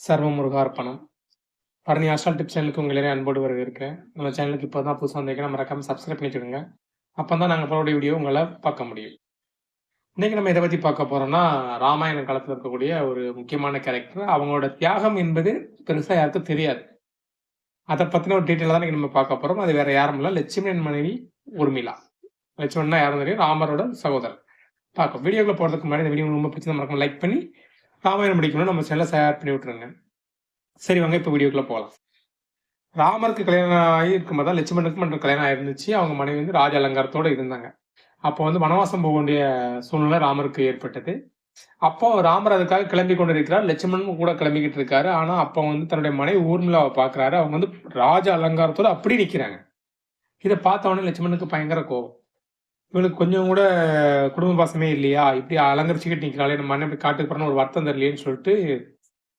சர்வமுருகார்ப்பணம். Bharani astral tips சேனலுக்கு உங்களை அன்போடு வரவேற்கிறேன். நம்ம சேனலுக்கு இப்போ தான் புதுசா வந்திருக்கீங்கன்னா மறக்காம சப்ஸ்கிரைப் பண்ணி வச்சுக்கோங்க. அப்பதான் நாங்க போடக்கூடிய வீடியோ உங்களால பார்க்க முடியும். இன்னைக்கு நம்ம எத பத்தி பார்க்க போறோம்னா, ராமாயண காலத்துல இருக்கக்கூடிய ஒரு முக்கியமான கேரக்டர். அவங்களோட தியாகம் என்பது பெருசா யாருக்கும் தெரியாது. அத பத்தின ஒரு டீட்டெயிலா தான் இன்னைக்கு நம்ம பார்க்க போறோம். அது வேற யாரும் இல்ல, லட்சுமணன் மனைவி ஊர்மிளா. லட்சுமணன்னா யாருன்னு தெரியும், ராமரோட சகோதரர். பார்ப்போம். வீடியோக்குள்ள போறதுக்கு முன்னாடி இந்த வீடியோ உங்களுக்கு ரொம்ப பிடிச்சா மறக்காம லைக் பண்ணி, ராமாயணம் படிக்கணும்னு நம்ம சேனலை ஷேர் பண்ணி விட்டுருங்க. சரி வாங்க இப்ப வீடியோக்குள்ள போலாம். ராமருக்கு கல்யாணம் ஆகி இருக்கும்போது தான் லட்சுமணனுக்கு மற்றும் கல்யாணம் ஆயிருந்துச்சு. அவங்க மனைவி வந்து ராஜ அலங்காரத்தோட இருந்தாங்க. அப்போ வந்து வனவாசம் போக வேண்டிய சூழ்நிலை ராமருக்கு ஏற்பட்டது. அப்போ ராமர் அதுக்காக கிளம்பி கொண்டிருக்கிறார். லட்சுமணனும் கூட கிளம்பிக்கிட்டு இருக்காரு. ஆனா அப்போ வந்து தன்னுடைய மனைவி ஊர்மிளாவை பார்க்கிறாரு. அவங்க வந்து ராஜ அலங்காரத்தோட அப்படி நிக்கிறாங்க. இத பார்த்த உடனே லட்சுமணனுக்கு பயங்கர கோவம். இவளுக்கு கொஞ்சம் கூட குடும்ப பாசமே இல்லையா? இப்படி அலங்கரிச்சுக்கிட்டு நிக்கிறாளே, நம்ம அண்ணன் இப்படி காட்டுக்கு போறோம்னு ஒரு வருத்தம் தெரியலையேன்னு சொல்லிட்டு